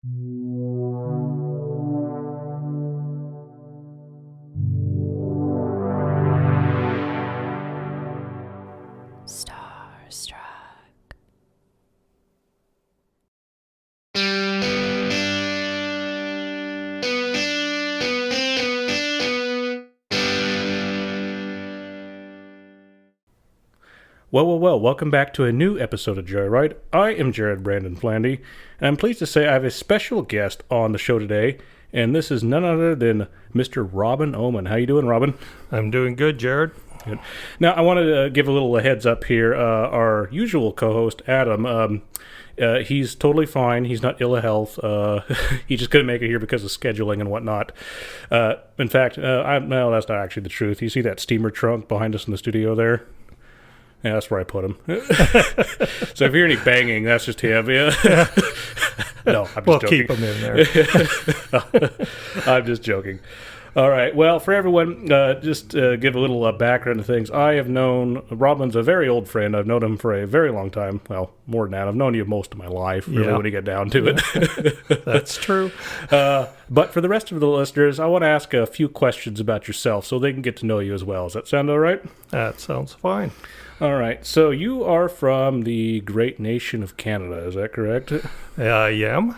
Starstruck. Well, welcome back to a new episode of Joyride. I am Jared Brandon Flandy, and I'm pleased to say I have a special guest on the show today, and this is none other than Mr. Robin Ohman. How you doing, Robin? I'm doing good, Jared. Good. Now, I wanted to give a little heads up here. Our usual co-host, Adam, he's totally fine. He's not ill of health. He just couldn't make it here because of scheduling and whatnot. In fact, no, that's not actually the truth. You see that steamer trunk behind us in the studio there? Yeah, that's where I put him. So if you hear any banging, that's just him. Yeah. No, I'm just joking. Keep him in there. I'm just joking. All right. Well, for everyone, just give a little background to things. I have known Robin's a very old friend. I've known him for a very long time. Well, more than that. I've known you most of my life, really, when you get down to it. That's true. But for the rest of the listeners, I want to ask a few questions about yourself so they can get to know you as well. Does that sound all right? That sounds fine. All right. So you are from the great nation of Canada. Is that correct? I am.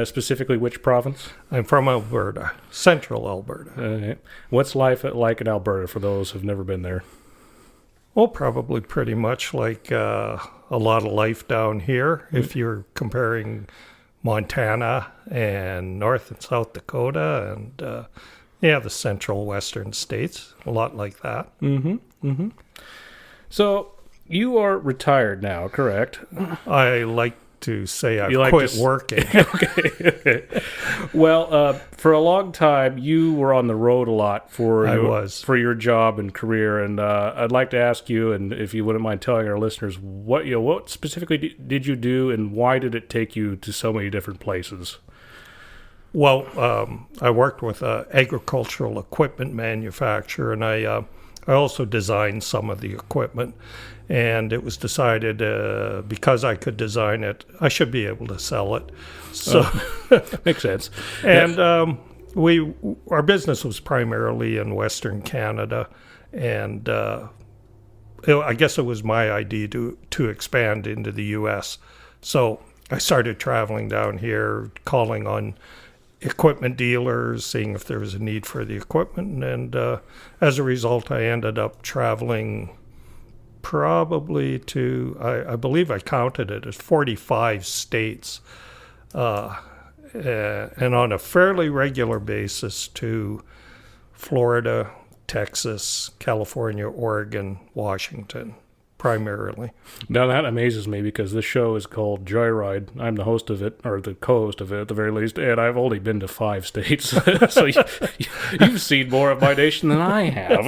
Specifically, which province? I'm from Alberta, central Alberta. What's life like in Alberta for those who've never been there? Well, probably pretty much like a lot of life down here. If you're comparing Montana and North and South Dakota and, the central western states, a lot like that. Mm-hmm. So you are retired now, correct? I like to say I quit working. Okay. Well, for a long time, you were on the road a lot for your job and career, and I'd like to ask you, and if you wouldn't mind telling our listeners, what specifically did you do, and why did it take you to so many different places? Well, I worked with an agricultural equipment manufacturer, and I also designed some of the equipment. And it was decided because I could design it, I should be able to sell it. So makes sense. And our business was primarily in Western Canada, and I guess it was my idea to expand into the U.S. So I started traveling down here, calling on equipment dealers, seeing if there was a need for the equipment, and as a result, I ended up traveling probably to, I believe I counted it as 45 states, and on a fairly regular basis to Florida, Texas, California, Oregon, Washington, primarily. Now that amazes me because this show is called Joyride. I'm the host of it, or the co-host of it at the very least, and I've only been to 5 states. So you've seen more of my nation than I have.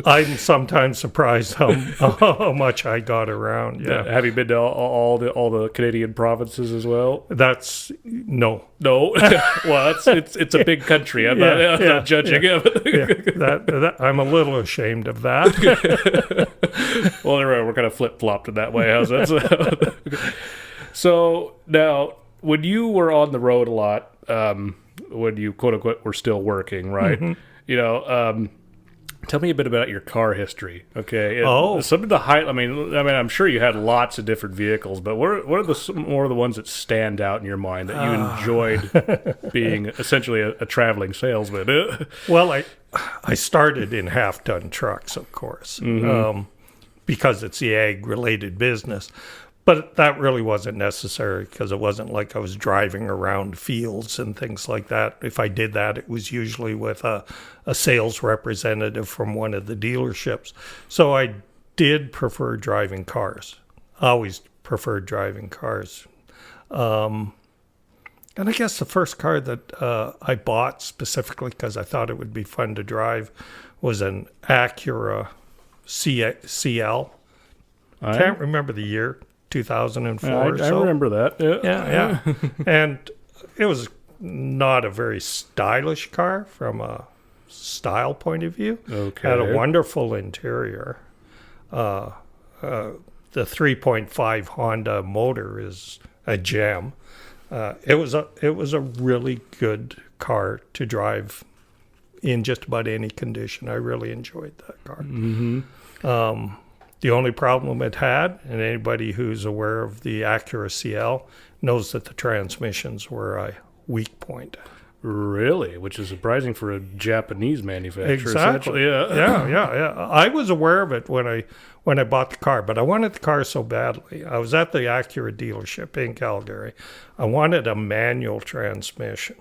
I'm sometimes surprised how much I got around. Yeah. Have you been to all the Canadian provinces as well? That's no. Well, it's a big country. I'm not judging it. I'm a little ashamed of that. Well, we're kind of flip-flopped in that way. How's that? So now, when you were on the road a lot, when you quote-unquote were still working, right? Mm-hmm. Tell me a bit about your car history, okay? Some of the I mean, I'm sure you had lots of different vehicles, but what are some more of the ones that stand out in your mind that you enjoyed being essentially a traveling salesman? Well, I started in half-ton trucks, of course, because it's the ag-related business. But that really wasn't necessary because it wasn't like I was driving around fields and things like that. If I did that, it was usually with a sales representative from one of the dealerships. So I did prefer driving cars. Always preferred driving cars. And I guess the first car that I bought specifically because I thought it would be fun to drive was an Acura CL. I can't remember the year. 2004 or so. I remember that. Yeah. And it was not a very stylish car from a style point of view. Okay. Had a wonderful interior. The 3.5 Honda motor is a gem. It was a really good car to drive in just about any condition. I really enjoyed that car. The only problem it had, and anybody who's aware of the Acura CL knows that the transmissions were a weak point. Really? Which is surprising for a Japanese manufacturer. Exactly. Yeah. I was aware of it when I bought the car, but I wanted the car so badly. I was at the Acura dealership in Calgary. I wanted a manual transmission.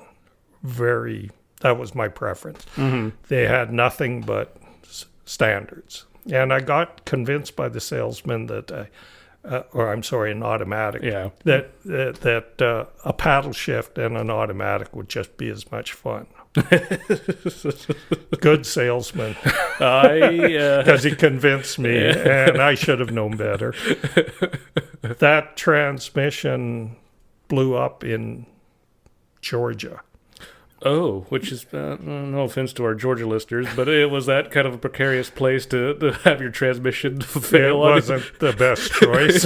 That was my preference. They had nothing but standards. And I got convinced by the salesman that, an automatic, that a paddle shift and an automatic would just be as much fun. Good salesman. Because he convinced me, and I should have known better. That transmission blew up in Georgia. Oh, which is, no offense to our Georgia listeners, but it was that kind of a precarious place to have your transmission fail. It wasn't the best choice.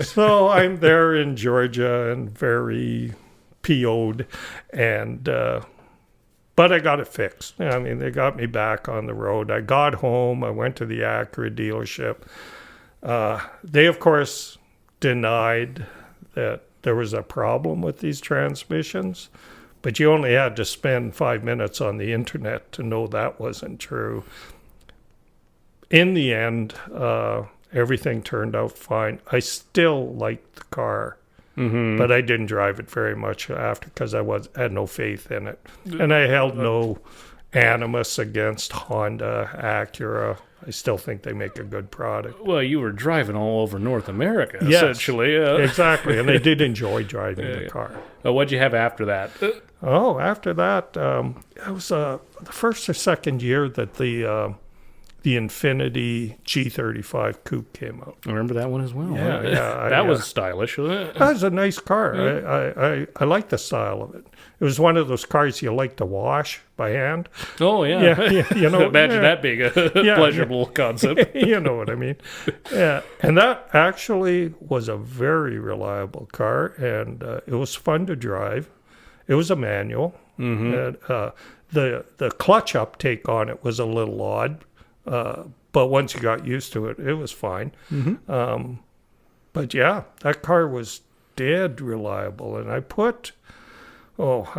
So I'm there in Georgia and very PO'd, but I got it fixed. I mean, they got me back on the road. I got home. I went to the Acura dealership. They, of course, denied that there was a problem with these transmissions, but you only had to spend 5 minutes on the internet to know that wasn't true. In the end, everything turned out fine. I still liked the car, but I didn't drive it very much after because I had no faith in it. And I held no animus against Honda, Acura. I still think they make a good product. Well, you were driving all over North America, essentially. Exactly, and they did enjoy driving the car. What'd you have after that? After that, it was the first or second year that the Infiniti G35 Coupe came out. I remember that one as well. Yeah. That was stylish, wasn't it? That was a nice car. Yeah. I like the style of it. It was one of those cars you like to wash by hand. Oh, yeah. You know, Imagine that being a pleasurable concept. You know what I mean. Yeah. And that actually was a very reliable car, and it was fun to drive. It was a manual. And, the clutch uptake on it was a little odd. But once you got used to it, it was fine. But yeah, that car was dead reliable. And I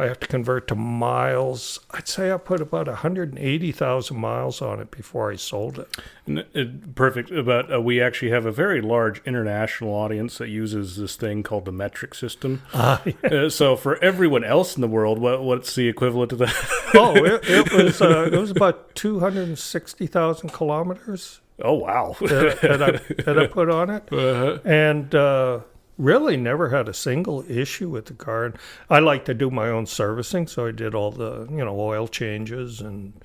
have to convert to miles. I'd say I put about 180,000 miles on it before I sold it. Perfect. But we actually have a very large international audience that uses this thing called the metric system. So for everyone else in the world, what's the equivalent to that? It was about 260,000 kilometers. Oh, wow. that I put on it. And really never had a single issue with the car. And I like to do my own servicing, so I did all the oil changes and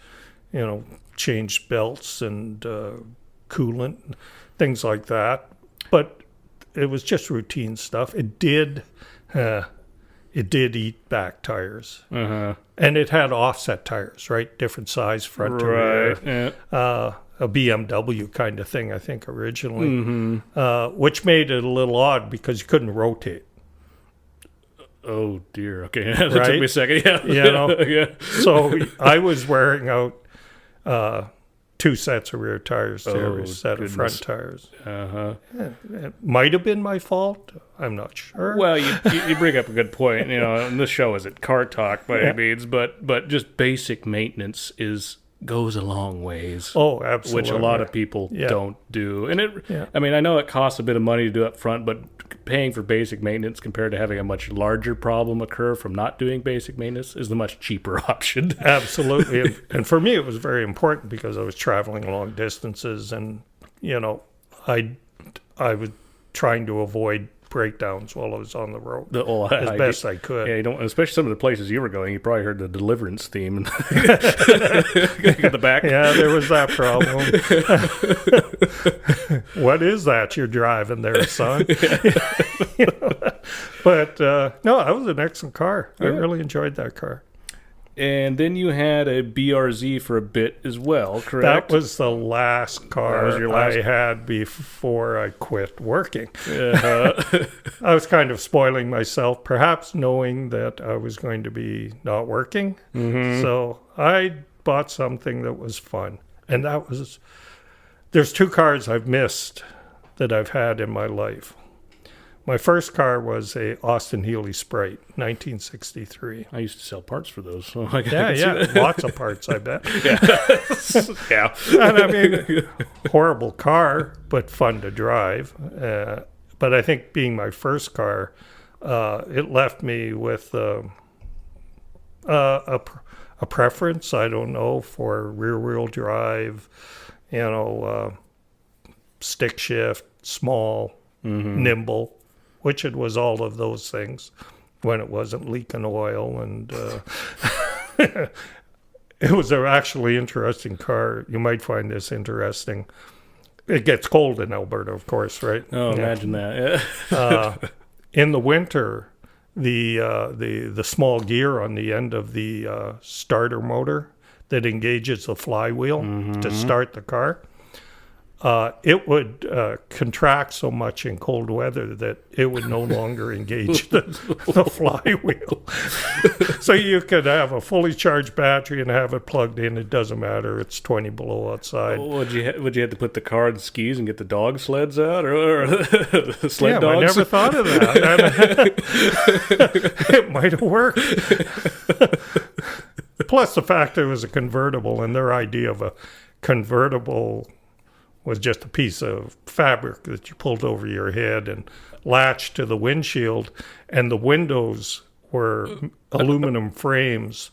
changed belts and coolant, things like that. But it was just routine stuff. It did eat back tires, and it had offset tires, right? Different size front to rear. Yeah. A BMW kind of thing, I think, originally, which made it a little odd because you couldn't rotate. Oh, dear. Okay, that took me a second. Yeah. So I was wearing out 2 sets of rear tires to every set of front tires. It might have been my fault. I'm not sure. Well, you bring up a good point. And this show isn't car talk by any means, but just basic maintenance goes a long ways. Oh, absolutely. Which a lot of people don't do. And I know it costs a bit of money to do up front, but paying for basic maintenance compared to having a much larger problem occur from not doing basic maintenance is the much cheaper option. Absolutely. And for me, it was very important because I was traveling long distances, and I was trying to avoid breakdowns while I was on the road as best I could. Yeah, especially some of the places you were going, you probably heard the Deliverance theme in the back. Yeah, there was that problem. What is that you're driving there, son? But no, that was an excellent car. I really enjoyed that car. And then you had a BRZ for a bit as well, correct? That was the last car That was your last- I had before I quit working. Uh-huh. I was kind of spoiling myself, perhaps knowing that I was going to be not working. Mm-hmm. So I bought something that was fun. And that was, there's two cars I've missed that I've had in my life. My first car was a Austin Healey Sprite, 1963. I used to sell parts for those. So I Yeah, lots of parts, I bet. yeah. And I mean, horrible car, but fun to drive. But I think being my first car, it left me with a preference, I don't know, for rear-wheel drive, stick shift, small, nimble, which it was all of those things when it wasn't leaking oil. And it was an actually interesting car. You might find this interesting. It gets cold in Alberta, of course, right? Oh, Yeah. imagine that. Yeah. In the winter, the small gear on the end of the starter motor that engages the flywheel to start the car, it would contract so much in cold weather that it would no longer engage the flywheel. So you could have a fully charged battery and have it plugged in. It doesn't matter. It's 20 below outside. Would you have to put the car in skis and get the dog sleds out, or the sled dogs? I never thought of that. It might have worked. Plus the fact it was a convertible, and their idea of a convertible was just a piece of fabric that you pulled over your head and latched to the windshield, and the windows were aluminum frames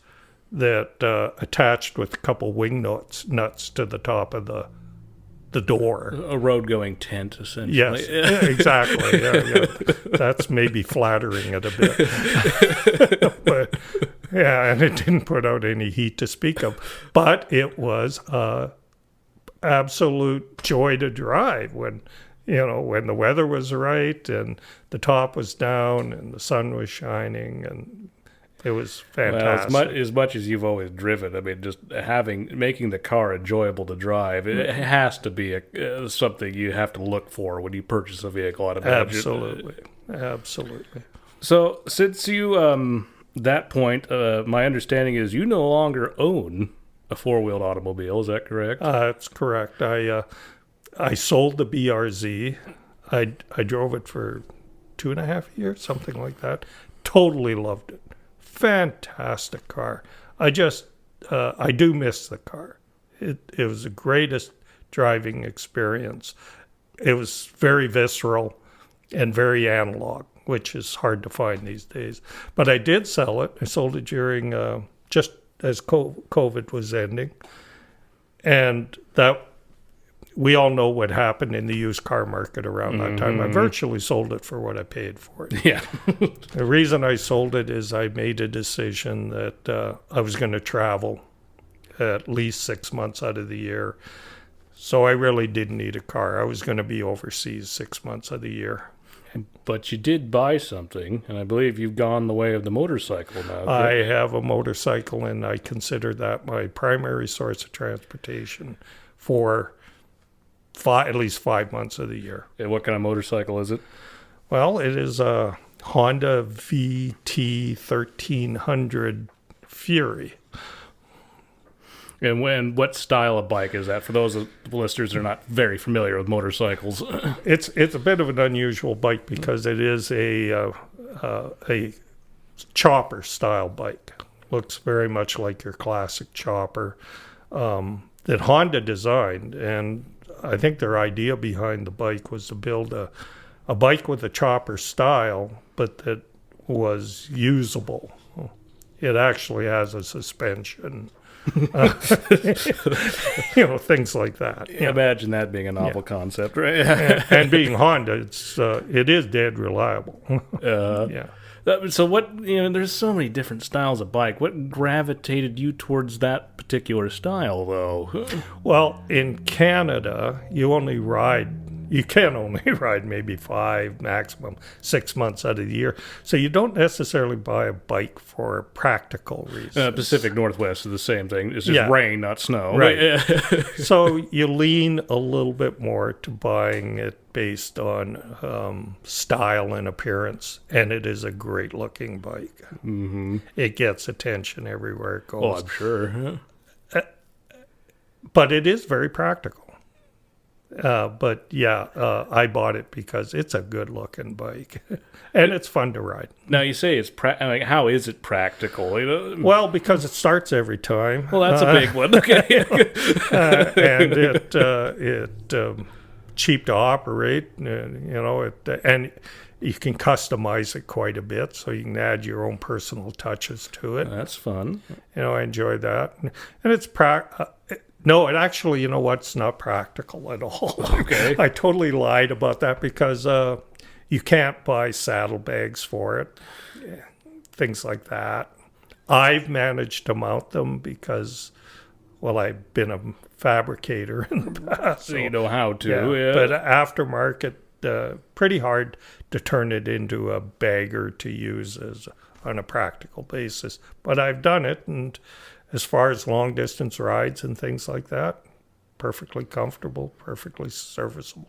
that attached with a couple wing nuts to the top of the door. A road-going tent, essentially. Yes, yeah, exactly. Yeah. That's maybe flattering it a bit. But yeah, and it didn't put out any heat to speak of. But it was absolute joy to drive when the weather was right and the top was down and the sun was shining, and it was fantastic. Well, as much as you've always driven, I mean, just making the car enjoyable to drive, it has to be something you have to look for when you purchase a vehicle. I'd imagine. Absolutely. So, since you that point, my understanding is you no longer own a four-wheeled automobile. Is that correct? That's correct. I sold the BRZ. I drove it for 2.5 years, something like that. Totally loved it. Fantastic car. I do miss the car. It was the greatest driving experience. It was very visceral and very analog, which is hard to find these days. But I did sell it. I sold it during just as COVID was ending. And that we all know what happened in the used car market around that time. I virtually sold it for what I paid for it. Yeah. The reason I sold it is I made a decision that I was going to travel at least 6 months out of the year. So I really didn't need a car. I was going to be overseas 6 months of the year. But you did buy something, and I believe you've gone the way of the motorcycle now. I have a motorcycle, and I consider that my primary source of transportation for at least 5 months of the year. And what kind of motorcycle is it? Well, it is a Honda VT 1300 Fury. And what style of bike is that? For those listeners that are not very familiar with motorcycles. It's a bit of an unusual bike because it is a chopper style bike. Looks very much like your classic chopper that Honda designed. And I think their idea behind the bike was to build a bike with a chopper style, but that was usable. It actually has a suspension. Things like that. Yeah. Imagine that being a novel concept, right? and being Honda, it is dead reliable. Yeah. So what? There's so many different styles of bike. What gravitated you towards that particular style, though? Well, in Canada, you only ride you can only ride maybe 5, maximum 6 months out of the year. So you don't necessarily buy a bike for practical reasons. Pacific Northwest is the same thing. It's just rain, not snow. Right. So you lean a little bit more to buying it based on style and appearance, and it is a great looking bike. Mm-hmm. It gets attention everywhere it goes. Oh, I'm sure. But it is very practical. I bought it because it's a good looking bike, and it's fun to ride. Now you say it's how is it practical? Well, because it starts every time. Well, that's a big one. Okay, and it cheap to operate. And you can customize it quite a bit, so you can add your own personal touches to it. That's fun. I enjoy that, and it's No, it actually, it's not practical at all. Okay. I totally lied about that because you can't buy saddlebags for it, things like that. I've managed to mount them because, I've been a fabricator in the past. So you know how to. Yeah. But aftermarket, pretty hard to turn it into a bagger to use on a practical basis. But I've done it, and as far as long distance rides and things like that, perfectly comfortable, perfectly serviceable.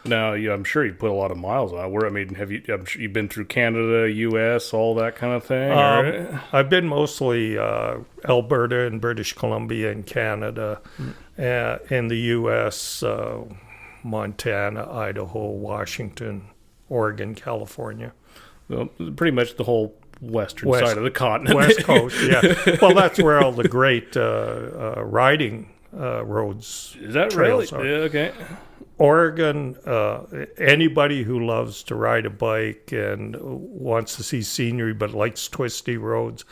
Now, I'm sure you put a lot of miles on it. Have you? I'm sure you've been through Canada, U.S., all that kind of thing. I've been mostly Alberta and British Columbia and Canada, in the U.S., Montana, Idaho, Washington, Oregon, California. Well, pretty much the whole western side of the continent. West Coast, yeah. Well, that's where all the great riding roads. Is that trails really? are. Yeah, okay. Oregon, anybody who loves to ride a bike and wants to see scenery but likes twisty roads,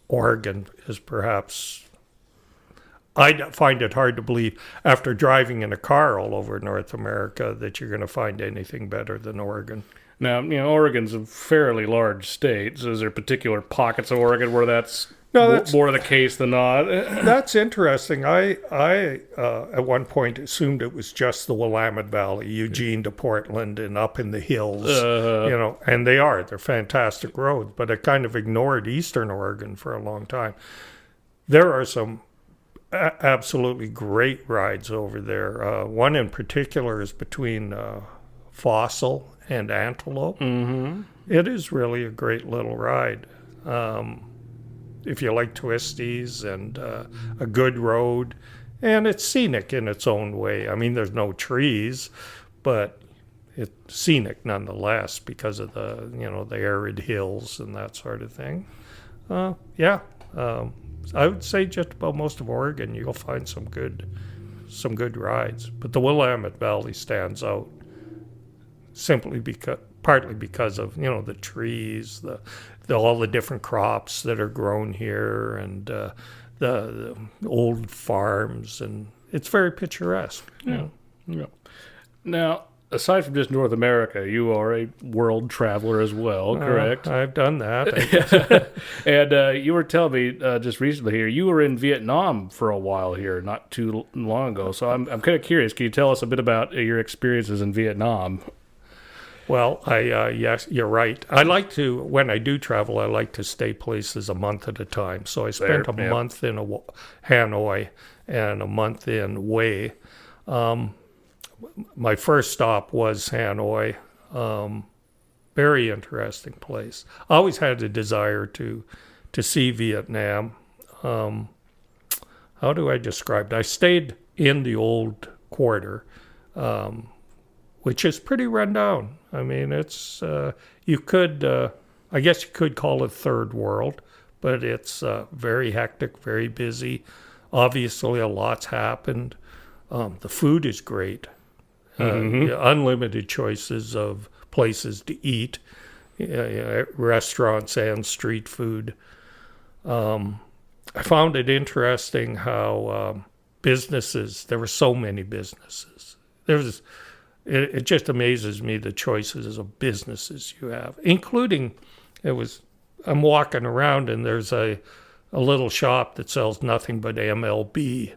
Oregon is perhaps... I find it hard to believe, after driving in a car all over North America, that you're going to find anything better than Oregon. Now, Oregon's a fairly large state, so is there particular pockets of Oregon where that's more the case than not? That's interesting. I at one point assumed it was just the Willamette Valley, Eugene to Portland and up in the hills, and they're fantastic roads, but I kind of ignored Eastern Oregon for a long time. There are some absolutely great rides over there. One in particular is between Fossil and Antelope. Mm-hmm. It is really a great little ride. If you like twisties and a good road, and it's scenic in its own way. I mean, there's no trees, but it's scenic nonetheless because of the arid hills and that sort of thing. I would say just about most of Oregon you'll find some good rides, but the Willamette Valley stands out partly because of the trees, all the different crops that are grown here, and the old farms, and it's very picturesque. Yeah. Now, aside from just North America, you are a world traveler as well, correct? I've done that. And you were telling me just recently here, you were in Vietnam for a while here, not too long ago. So I'm kind of curious. Can you tell us a bit about your experiences in Vietnam? Well, yes, you're right. When I do travel, I like to stay places a month at a time. So I spent a month in Hanoi and a month in Hue. My first stop was Hanoi. Very interesting place. I always had a desire to see Vietnam. How do I describe it? I stayed in the old quarter, which is pretty run down. I mean, it's I guess you could call it third world, but it's very hectic, very busy. Obviously, a lot's happened. The food is great. Unlimited choices of places to eat, restaurants and street food. I found it interesting how there were so many businesses. It just amazes me the choices of businesses you have, including, I'm walking around and there's a little shop that sells nothing but MLB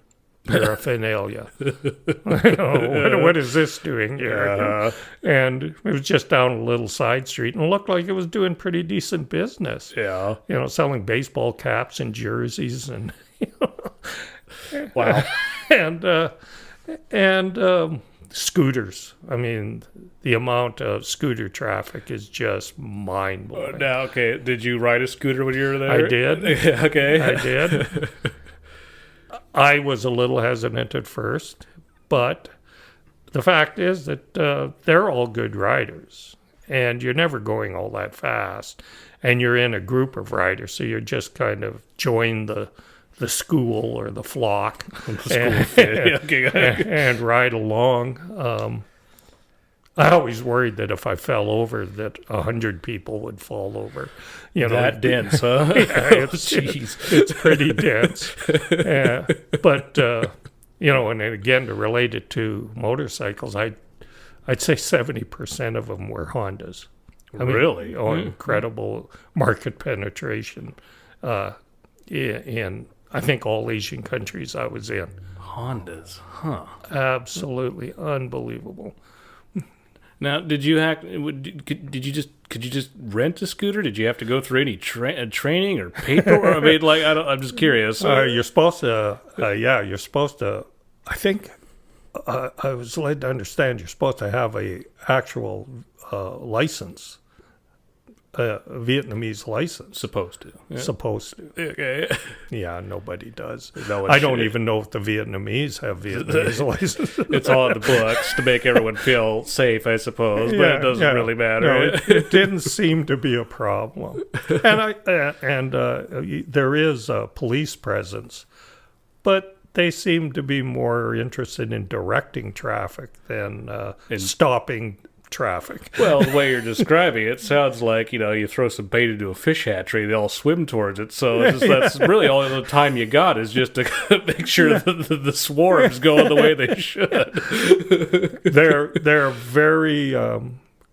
paraphernalia. What is this doing here? And it was just down a little side street and looked like it was doing pretty decent business. Yeah. Selling baseball caps and jerseys and Wow. and scooters. I mean, the amount of scooter traffic is just mind-blowing. Now, okay, did you ride a scooter when you were there? I did. Okay. I did. I was a little hesitant at first, but the fact is that they're all good riders, and you're never going all that fast, and you're in a group of riders, so you're just kind of join the school or the flock and ride along. I always worried that if I fell over, that 100 people would fall over. That dense, huh? Yeah, it's pretty dense. But and again, to relate it to motorcycles, I'd say 70% of them were Hondas. Really? Incredible market penetration in I think all Asian countries I was in. Hondas, huh? Absolutely unbelievable. Now, could you just rent a scooter? Did you have to go through any training or paper? I mean, I'm just curious. You're supposed to. You're supposed to. I think I was led to understand you're supposed to have a actual license. Vietnamese license. Supposed to. Yeah. Supposed to. Okay. Yeah, nobody does. No, I don't even know if the Vietnamese have Vietnamese licenses. It's all in the books to make everyone feel safe, I suppose, but it doesn't really matter. No, it didn't seem to be a problem. And there is a police presence, but they seem to be more interested in directing traffic than stopping traffic. Well, the way you're describing it sounds like, you throw some bait into a fish hatchery, they all swim towards it. So that's really all the time you got is just to make sure that the swarms go the way they should. They're very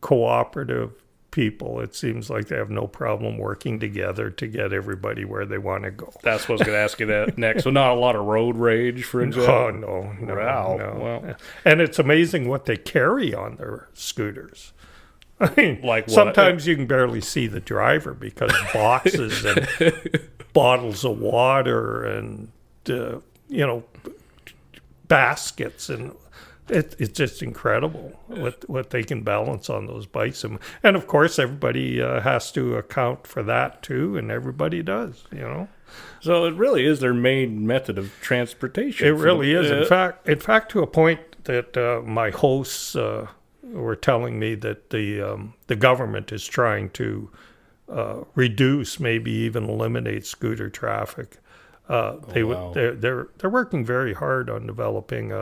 cooperative people. It seems like they have no problem working together to get everybody where they want to go. That's what I was going to ask you that next. So not a lot of road rage, for example? Oh, no. Wow. No. Well, and it's amazing what they carry on their scooters. I mean, like what? Sometimes you can barely see the driver because boxes and bottles of water and, baskets and it's just incredible what they can balance on those bikes. And of course, everybody has to account for that too, and everybody does, So it really is their main method of transportation. It really is. In fact, to a point that my hosts were telling me that the government is trying to reduce, maybe even eliminate scooter traffic. They're working very hard on developing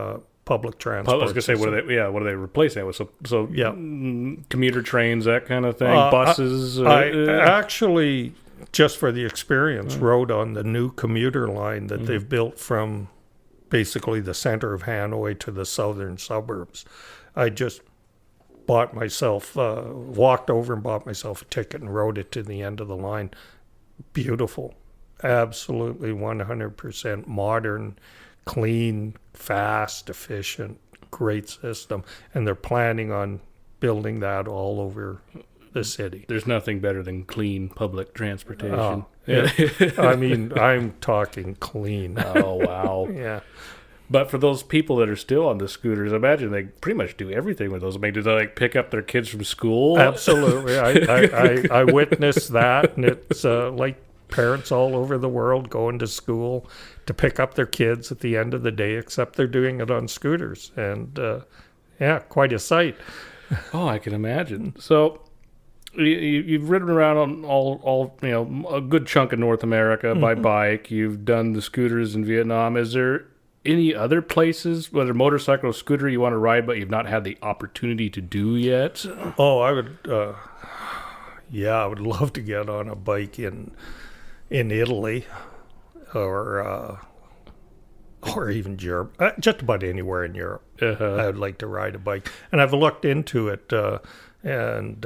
public transport. I was going to say, what are they replacing it with? So commuter trains, that kind of thing, buses. I actually, just for the experience, rode on the new commuter line that they've built from basically the center of Hanoi to the southern suburbs. I just walked over and bought myself a ticket and rode it to the end of the line. Beautiful. Absolutely 100% modern, clean, fast, efficient, great system. And they're planning on building that all over the city. There's nothing better than clean public transportation. I mean, I'm talking clean. Oh, wow. Yeah. But for those people that are still on the scooters, I imagine they pretty much do everything with those. I mean, do they pick up their kids from school? Absolutely. I witnessed that, and it's like parents all over the world going to school to pick up their kids at the end of the day, except they're doing it on scooters. And quite a sight. Oh, I can imagine. So you've ridden around on all a good chunk of North America by bike. You've done the scooters in Vietnam. Is there any other places, whether motorcycle or scooter, you want to ride but you've not had the opportunity to do yet? Oh, I would. I would love to get on a bike in Italy, or even Europe, just about anywhere in Europe. I would like to ride a bike, and I've looked into it. And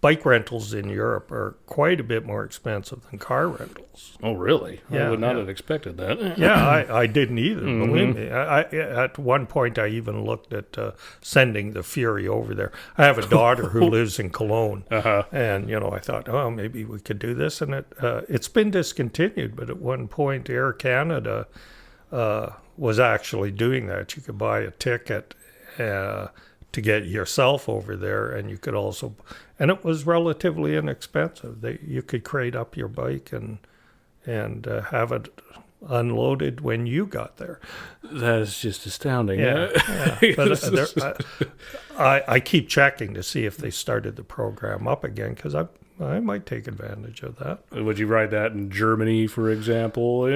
bike rentals in Europe are quite a bit more expensive than car rentals. Oh, really? Yeah, I would not have expected that. Yeah, I didn't either, believe me. At one point, I even looked at sending the Fury over there. I have a daughter who lives in Cologne, and, I thought, oh, maybe we could do this. And it's been discontinued, but at one point, Air Canada was actually doing that. You could buy a ticket to get yourself over there, and you could also, and it was relatively inexpensive. You could crate up your bike and have it unloaded when you got there. That is just astounding. Yeah. But I keep checking to see if they started the program up again, because I might take advantage of that. Would you ride that in Germany, for example?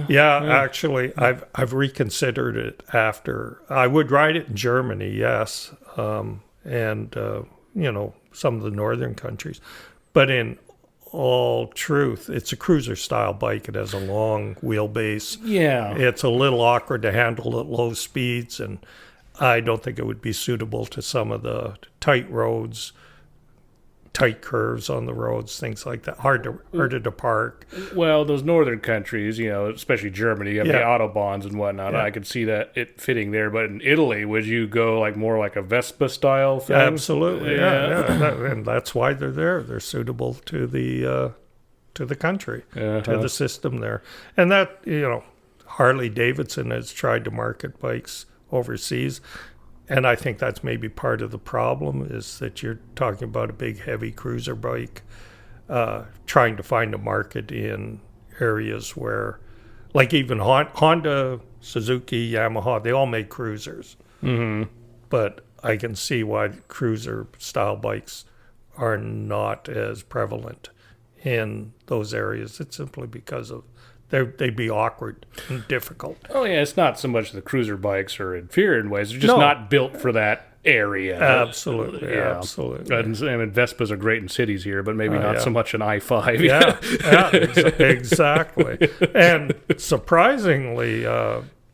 Yeah, actually, I've reconsidered it after. I would ride it in Germany, yes, and some of the northern countries. But in all truth, it's a cruiser-style bike. It has a long wheelbase. Yeah. It's a little awkward to handle at low speeds, and I don't think it would be suitable to some of the tight roads, tight curves on the roads, things like that. Harder to park. Well, those northern countries, especially Germany, you have the autobahns and whatnot. Yeah. I could see that it fitting there. But in Italy, would you go more like a Vespa style thing? Absolutely, yeah. And that's why they're there. They're suitable to the country, to the system there. And that, Harley Davidson has tried to market bikes overseas. And I think that's maybe part of the problem, is that you're talking about a big, heavy cruiser bike, trying to find a market in areas where, like even Honda, Suzuki, Yamaha, they all make cruisers. Mm-hmm. But I can see why cruiser-style bikes are not as prevalent in those areas. It's simply because of they'd be awkward and difficult. Oh, yeah, it's not so much the cruiser bikes are inferior in ways. They're just not built for that area. Absolutely, absolutely. And Vespas are great in cities here, but maybe not so much in I-5. Exactly. And surprisingly,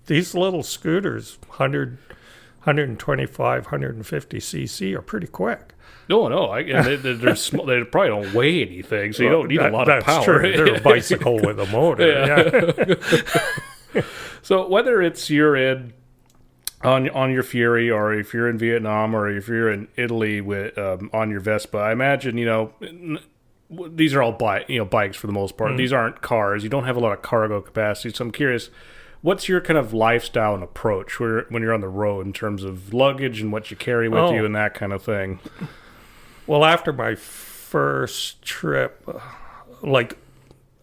these little scooters, 125, 150 cc, are pretty quick. No, they're small. They probably don't weigh anything, so you don't need a lot of power. That's true. They're a bicycle with a motor. Yeah. So whether it's you're on your Fury, or if you're in Vietnam, or if you're in Italy with on your Vespa, I imagine these are all bikes for the most part. These aren't cars. You don't have a lot of cargo capacity. So I'm curious, what's your kind of lifestyle and approach when you're on the road in terms of luggage and what you carry with you and that kind of thing? Well, after my first trip,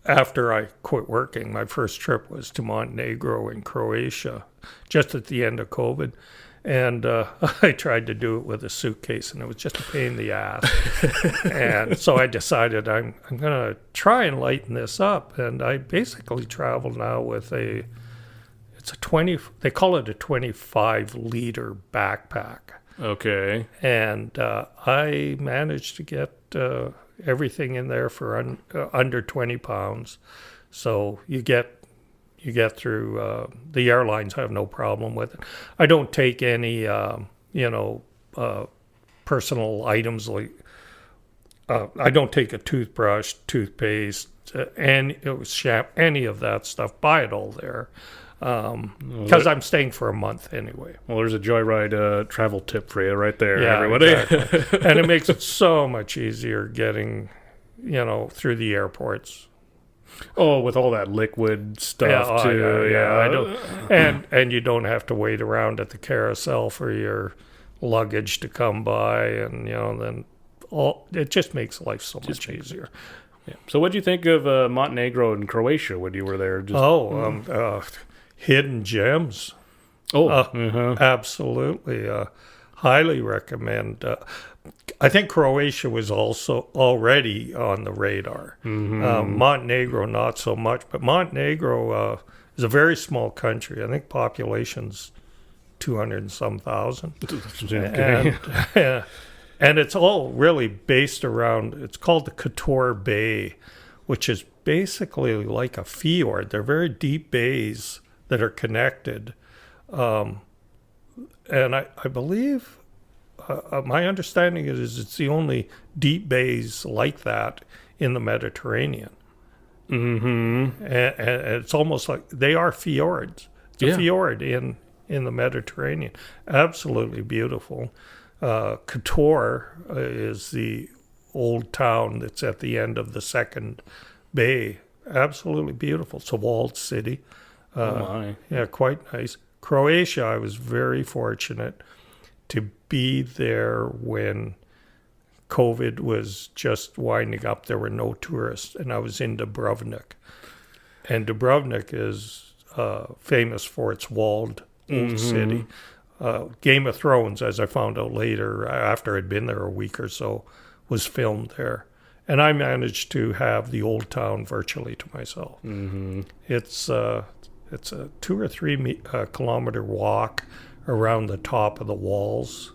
after I quit working, my first trip was to Montenegro in Croatia, just at the end of COVID. And I tried to do it with a suitcase, and it was just a pain in the ass. And so I decided I'm going to try and lighten this up. And I basically travel now with they call it a 25-liter backpack. Okay. And I managed to get everything in there for under 20 pounds. So you get through. The airlines have no problem with it. I don't take any personal items like I don't take a toothbrush, toothpaste, any of that stuff. Buy it all there. Because I'm staying for a month anyway. Well, there's a Joyride travel tip for you right there, everybody. Exactly. And it makes it so much easier getting, through the airports. Oh, with all that liquid stuff too. I don't, and you don't have to wait around at the carousel for your luggage to come by, and then it just makes life so much easier. Yeah. So, what do you think of Montenegro and Croatia when you were there? Hidden gems. Absolutely. Highly recommend. I think Croatia was also already on the radar. Mm-hmm. Montenegro, not so much. But Montenegro is a very small country. I think population's 200 and some thousand. And it's all really based around, it's called the Kotor Bay, which is basically like a fjord. They're very deep bays that are connected. And I believe my understanding is it's the only deep bays like that in the Mediterranean. Mm-hmm. And it's almost like they are fjords. It's a fjord in the Mediterranean. Absolutely beautiful. Kotor is the old town that's at the end of the second bay. Absolutely beautiful. It's a walled city. Oh my. Yeah, quite nice. Croatia, I was very fortunate to be there when COVID was just winding up. There were no tourists, and I was in Dubrovnik. And Dubrovnik is famous for its walled old city. Game of Thrones, as I found out later, after I'd been there a week or so, was filmed there. And I managed to have the old town virtually to myself. Mm-hmm. It's a 2 or 3 kilometer walk around the top of the walls.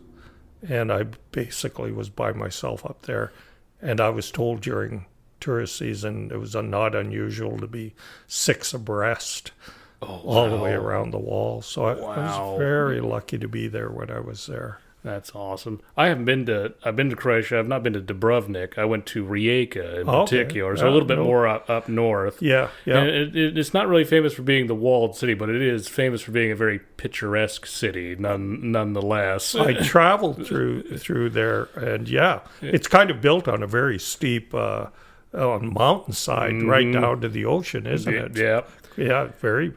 And I basically was by myself up there. And I was told during tourist season it was not unusual to be 6 abreast all the way around the wall. So I was very lucky to be there when I was there. That's awesome. I've been to Croatia. I've not been to Dubrovnik. I went to Rijeka in particular, so a little bit more up north. Yeah. And it's not really famous for being the walled city, but it is famous for being a very picturesque city, nonetheless. I traveled through there, and it's kind of built on a very steep on mountainside right down to the ocean, isn't it? Yeah, very.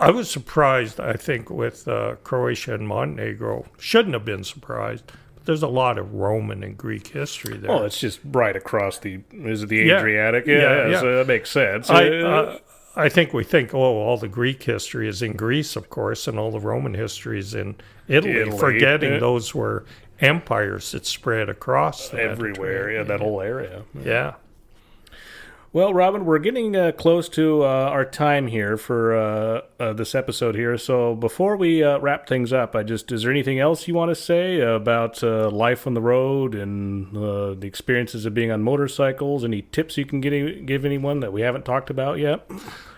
I was surprised, I think, with Croatia and Montenegro. Shouldn't have been surprised. But there's a lot of Roman and Greek history there. Well, it's just right across the Adriatic? Yeah, so that makes sense. I think we think, all the Greek history is in Greece, of course, and all the Roman history is in Italy. Forgetting those were empires that spread across everywhere, that whole area. Yeah. Well, Robin, we're getting close to our time here for this episode here. So before we wrap things up, is there anything else you want to say about life on the road and the experiences of being on motorcycles? Any tips you can give anyone that we haven't talked about yet?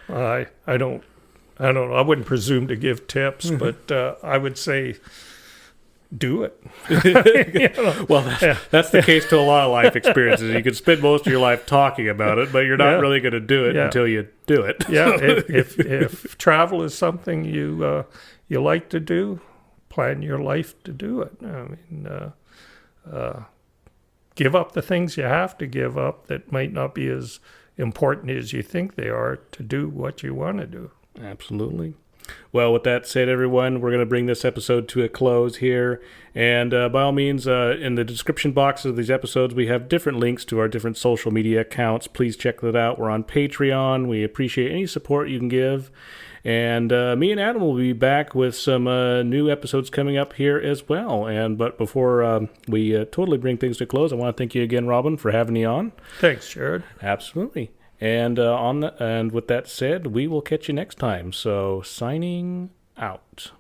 I don't know. I wouldn't presume to give tips, but I would say do it. Well, that's the case to a lot of life experiences. You can spend most of your life talking about it, but you're not really going to do it until you do it. Yeah, if travel is something you like to do, plan your life to do it. I mean, give up the things you have to give up that might not be as important as you think they are to do what you want to do. Absolutely. Well, with that said, everyone, we're going to bring this episode to a close here. And by all means, in the description box of these episodes, we have different links to our different social media accounts. Please check that out. We're on Patreon. We appreciate any support you can give. And me and Adam will be back with some new episodes coming up here as well. But before we totally bring things to a close, I want to thank you again, Robin, for having me on. Thanks, Jared. Absolutely. And with that said, we will catch you next time. So, signing out.